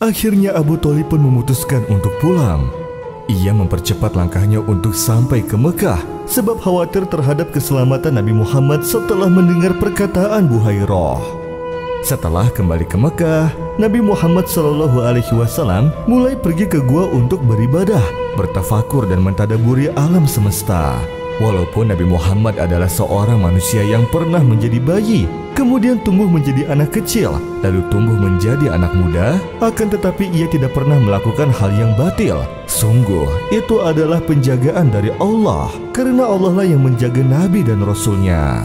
Akhirnya Abu Thalib pun memutuskan untuk pulang. Ia mempercepat langkahnya untuk sampai ke Mekah sebab khawatir terhadap keselamatan Nabi Muhammad setelah mendengar perkataan Buhairah. Setelah kembali ke Mekah, Nabi Muhammad SAW mulai pergi ke gua untuk beribadah, bertafakur dan mentadaburi alam semesta. Walaupun Nabi Muhammad adalah seorang manusia yang pernah menjadi bayi, kemudian tumbuh menjadi anak kecil, lalu tumbuh menjadi anak muda, akan tetapi ia tidak pernah melakukan hal yang batil. Sungguh, itu adalah penjagaan dari Allah, karena Allah lah yang menjaga Nabi dan Rasulnya.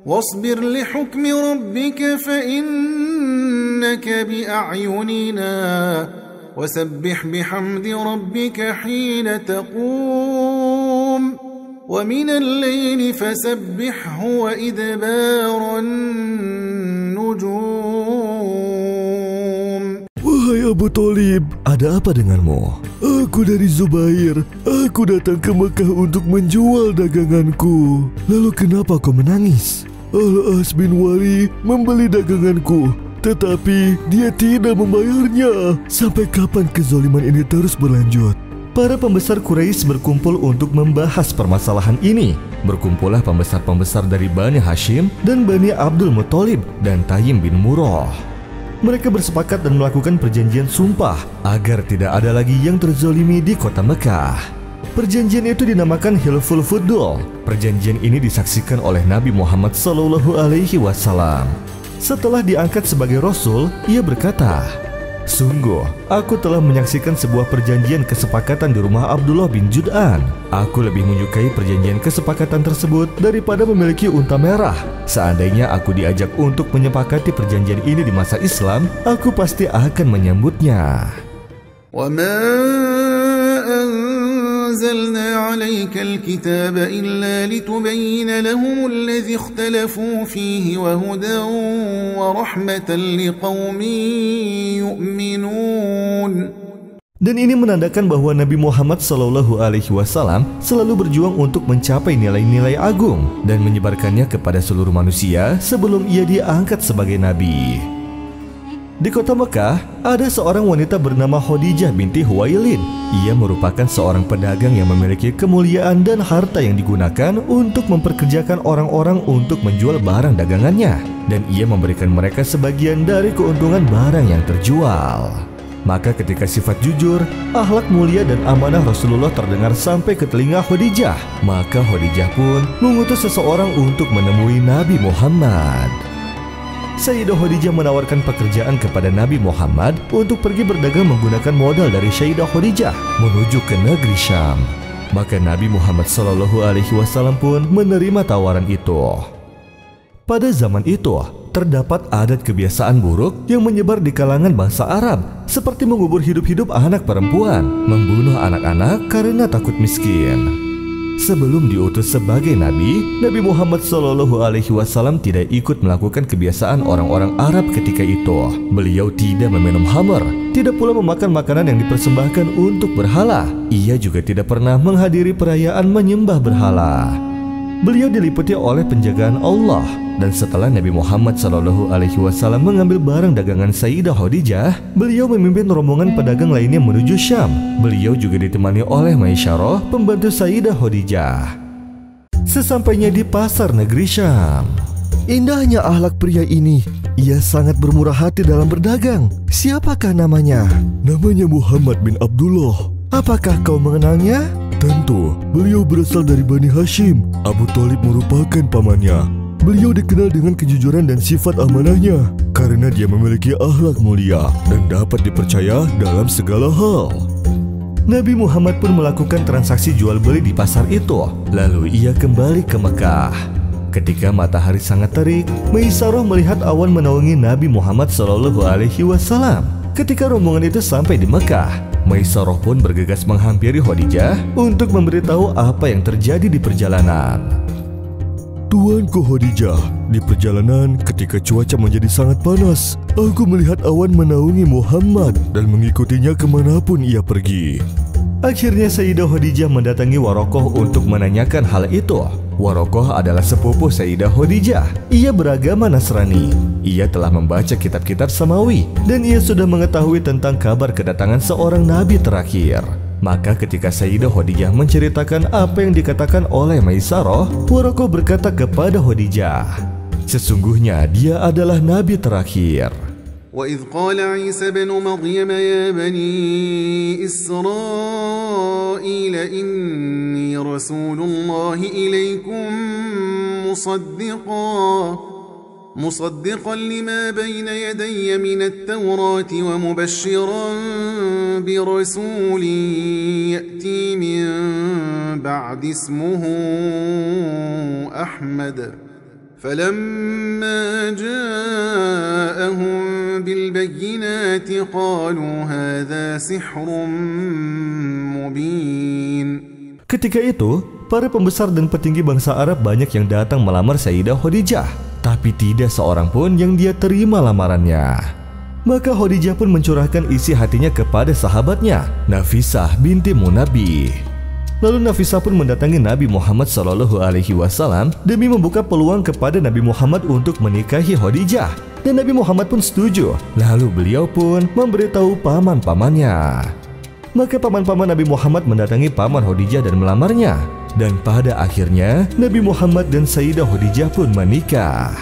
واصبر لحكم ربك فإنك بأعيننا وسبح بحمد ربك حين تقوم ومن الليل فسبحه وإدبار النجوم. Wahai Abu Thalib, ada apa denganmu? Aku dari Zubair. Aku datang ke Mekah untuk menjual daganganku. Lalu kenapa kau menangis? Al-As bin Wali membeli daganganku, tetapi dia tidak membayarnya. Sampai kapan kezaliman ini terus berlanjut? Para pembesar Quraisy berkumpul untuk membahas permasalahan ini. Berkumpullah pembesar-pembesar dari Bani Hashim dan Bani Abdul Muthalib dan Taim bin Murrah. Mereka bersepakat dan melakukan perjanjian sumpah agar tidak ada lagi yang terzalimi di kota Mekah. Perjanjian itu dinamakan Hilful Fudul. Perjanjian ini disaksikan oleh Nabi Muhammad SAW. Setelah diangkat sebagai Rasul, ia berkata, "Sungguh, aku telah menyaksikan sebuah perjanjian kesepakatan di rumah Abdullah bin Jud'an. Aku lebih menyukai perjanjian kesepakatan tersebut daripada memiliki unta merah. Seandainya aku diajak untuk menyepakati perjanjian ini di masa Islam, aku pasti akan menyambutnya." أنزلنا عليك الكتاب إلا لتبين لهم الذي اختلفوا فيه وهدى ورحمة لقوم يؤمنون. Dan ini menandakan bahwa Nabi Muhammad SAW selalu berjuang untuk mencapai nilai-nilai agung dan menyebarkannya kepada seluruh manusia sebelum ia diangkat sebagai Nabi. Di kota Mekah, ada seorang wanita bernama Khadijah binti Huwailid. Ia merupakan seorang pedagang yang memiliki kemuliaan dan harta yang digunakan untuk memperkerjakan orang-orang untuk menjual barang dagangannya. Dan ia memberikan mereka sebagian dari keuntungan barang yang terjual. Maka ketika sifat jujur, akhlak mulia dan amanah Rasulullah terdengar sampai ke telinga Khadijah, maka Khadijah pun mengutus seseorang untuk menemui Nabi Muhammad. Sayyidah Khadijah menawarkan pekerjaan kepada Nabi Muhammad untuk pergi berdagang menggunakan modal dari Sayyidah Khadijah menuju ke negeri Syam. Maka Nabi Muhammad SAW pun menerima tawaran itu. Pada zaman itu, terdapat adat kebiasaan buruk yang menyebar di kalangan bangsa Arab, seperti mengubur hidup-hidup anak perempuan, membunuh anak-anak karena takut miskin. Sebelum diutus sebagai Nabi, Nabi Muhammad SAW tidak ikut melakukan kebiasaan orang-orang Arab ketika itu. Beliau tidak meminum khamr, tidak pula memakan makanan yang dipersembahkan untuk berhala. Ia juga tidak pernah menghadiri perayaan menyembah berhala. Beliau diliputi oleh penjagaan Allah. Dan setelah Nabi Muhammad SAW mengambil barang dagangan Sayyidah Khadijah, beliau memimpin rombongan pedagang lainnya menuju Syam. Beliau juga ditemani oleh Maisyarah, pembantu Sayyidah Khadijah. Sesampainya di pasar negeri Syam, indahnya akhlak pria ini. Ia sangat bermurah hati dalam berdagang. Siapakah namanya? Namanya Muhammad bin Abdullah. Apakah kau mengenalnya? Tentu, beliau berasal dari Bani Hashim. Abu Thalib merupakan pamannya. Beliau dikenal dengan kejujuran dan sifat amanahnya karena dia memiliki akhlak mulia dan dapat dipercaya dalam segala hal. Nabi Muhammad pun melakukan transaksi jual beli di pasar itu. Lalu ia kembali ke Mekah. Ketika matahari sangat terik, Maisarah melihat awan menaungi Nabi Muhammad SAW. Ketika rombongan itu sampai di Mekah, Maisarah pun bergegas menghampiri Khadijah untuk memberitahu apa yang terjadi di perjalanan. Tuanku Khadijah, di perjalanan ketika cuaca menjadi sangat panas, aku melihat awan menaungi Muhammad dan mengikutinya kemanapun ia pergi. Akhirnya Sayyidah Khadijah mendatangi Warokoh untuk menanyakan hal itu. Warokoh adalah sepupu Sayyidah Khadijah. Ia beragama Nasrani. Ia telah membaca kitab-kitab Samawi dan ia sudah mengetahui tentang kabar kedatangan seorang nabi terakhir. Maka ketika Sayyidah Khadijah menceritakan apa yang dikatakan oleh Maisarah, Warokoh berkata kepada Khadijah, sesungguhnya dia adalah nabi terakhir. وَإِذْ قَالَ عِيسَى ابْنُ مَرْيَمَ يَا بَنِي إِسْرَائِيلَ إِنِّي رَسُولُ اللَّهِ إِلَيْكُمْ مُصَدِّقًا لِمَا بَيْنَ يَدَيَّ مِنَ التَّوْرَاةِ وَمُبَشِّرًا بِرَسُولٍ يَأْتِي مِنْ بَعْدِ اسْمُهُ أَحْمَدَ فلما جاءهم بالبينات قالوا هذا سحر مبين. Ketika itu, para pembesar dan petinggi bangsa Arab banyak yang datang melamar Sayyidah Khadijah, tapi tidak seorang pun yang dia terima lamarannya. Maka Khadijah pun mencurahkan isi hatinya kepada sahabatnya, Nafisah binti Munabih. Lalu Nafisah pun mendatangi Nabi Muhammad SAW demi membuka peluang kepada Nabi Muhammad untuk menikahi Khadijah. Dan Nabi Muhammad pun setuju. Lalu beliau pun memberitahu paman-pamannya. Maka paman-paman Nabi Muhammad mendatangi paman Khadijah dan melamarnya. Dan pada akhirnya Nabi Muhammad dan Sayyidah Khadijah pun menikah.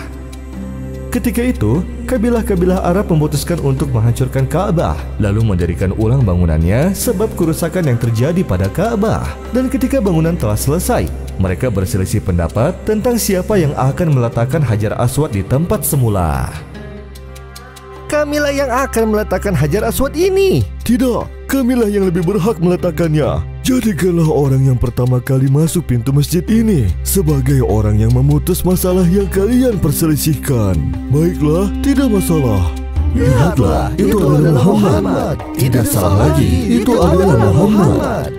Ketika itu, kabilah-kabilah Arab memutuskan untuk menghancurkan Ka'bah, lalu mendirikan ulang bangunannya sebab kerusakan yang terjadi pada Ka'bah. Dan ketika bangunan telah selesai, mereka berselisih pendapat tentang siapa yang akan meletakkan Hajar Aswad di tempat semula. Kamilah yang akan meletakkan Hajar Aswad ini. Tidak, kamilah yang lebih berhak meletakkannya. Jadikanlah orang yang pertama kali masuk pintu masjid ini sebagai orang yang memutus masalah yang kalian perselisihkan. Baiklah, tidak masalah. Lihatlah, itu adalah Muhammad. Tidak salah lagi, itu adalah Muhammad.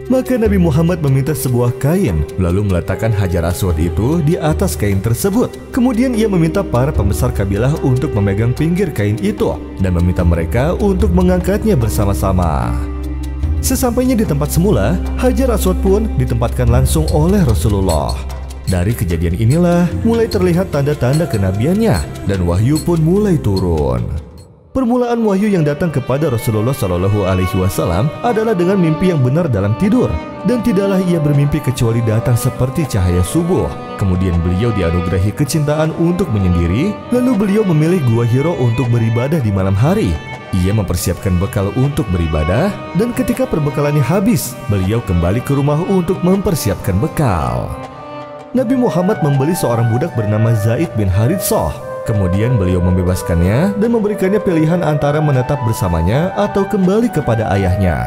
Maka Nabi Muhammad meminta sebuah kain, lalu meletakkan Hajar Aswad itu di atas kain tersebut. Kemudian ia meminta para pembesar kabilah untuk memegang pinggir kain itu dan meminta mereka untuk mengangkatnya bersama-sama. Sesampainya di tempat semula, Hajar Aswad pun ditempatkan langsung oleh Rasulullah. Dari kejadian inilah mulai terlihat tanda-tanda kenabiannya dan wahyu pun mulai turun. Permulaan wahyu yang datang kepada Rasulullah SAW adalah dengan mimpi yang benar dalam tidur, dan tidaklah ia bermimpi kecuali datang seperti cahaya subuh. Kemudian beliau dianugerahi kecintaan untuk menyendiri, lalu beliau memilih Gua Hiro untuk beribadah di malam hari. Ia mempersiapkan bekal untuk beribadah, dan ketika perbekalannya habis, beliau kembali ke rumah untuk mempersiapkan bekal. Nabi Muhammad membeli seorang budak bernama Zaid bin Haritsah. Kemudian beliau membebaskannya dan memberikannya pilihan antara menetap bersamanya atau kembali kepada ayahnya.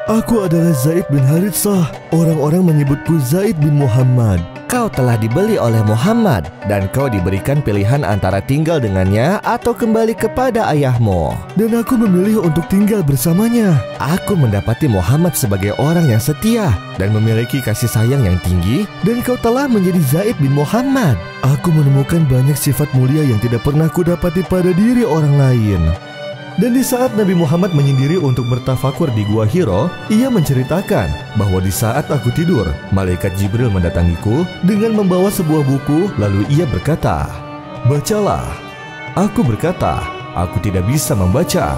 Aku adalah Zaid bin Haritsah. Orang-orang menyebutku Zaid bin Muhammad. Kau telah dibeli oleh Muhammad dan kau diberikan pilihan antara tinggal dengannya atau kembali kepada ayahmu. Dan aku memilih untuk tinggal bersamanya. Aku mendapati Muhammad sebagai orang yang setia dan memiliki kasih sayang yang tinggi, dan kau telah menjadi Zaid bin Muhammad. Aku menemukan banyak sifat mulia yang tidak pernah kudapati pada diri orang lain. Dan di saat Nabi Muhammad menyendiri untuk bertafakur di Gua Hiro, ia menceritakan bahwa di saat aku tidur, malaikat Jibril mendatangiku dengan membawa sebuah buku, lalu ia berkata, "Bacalah." Aku berkata, "Aku tidak bisa membaca."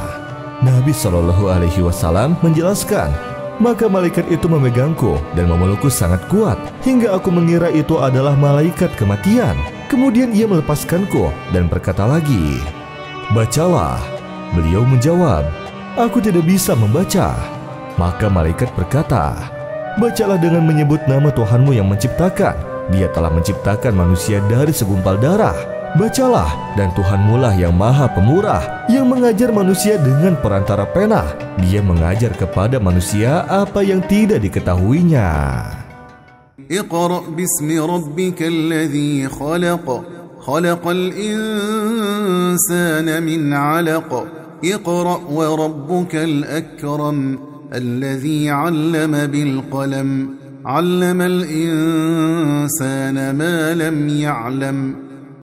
Nabi SAW menjelaskan, maka malaikat itu memegangku dan memelukku sangat kuat hingga aku mengira itu adalah malaikat kematian. Kemudian ia melepaskanku dan berkata lagi, "Bacalah." Beliau menjawab, "Aku tidak bisa membaca." Maka malaikat berkata, "Bacalah dengan menyebut nama Tuhanmu yang menciptakan. Dia telah menciptakan manusia dari segumpal darah. Bacalah, dan Tuhanmu lah yang maha pemurah, yang mengajar manusia dengan perantara pena. Dia mengajar kepada manusia apa yang tidak diketahuinya." Iqra' bismi rabbikal ladzi khalaq. Khalaqal insana min 'alaq. اقرأ وربك الأكرم الذي علم بالقلم علم الإنسان ما لم يعلم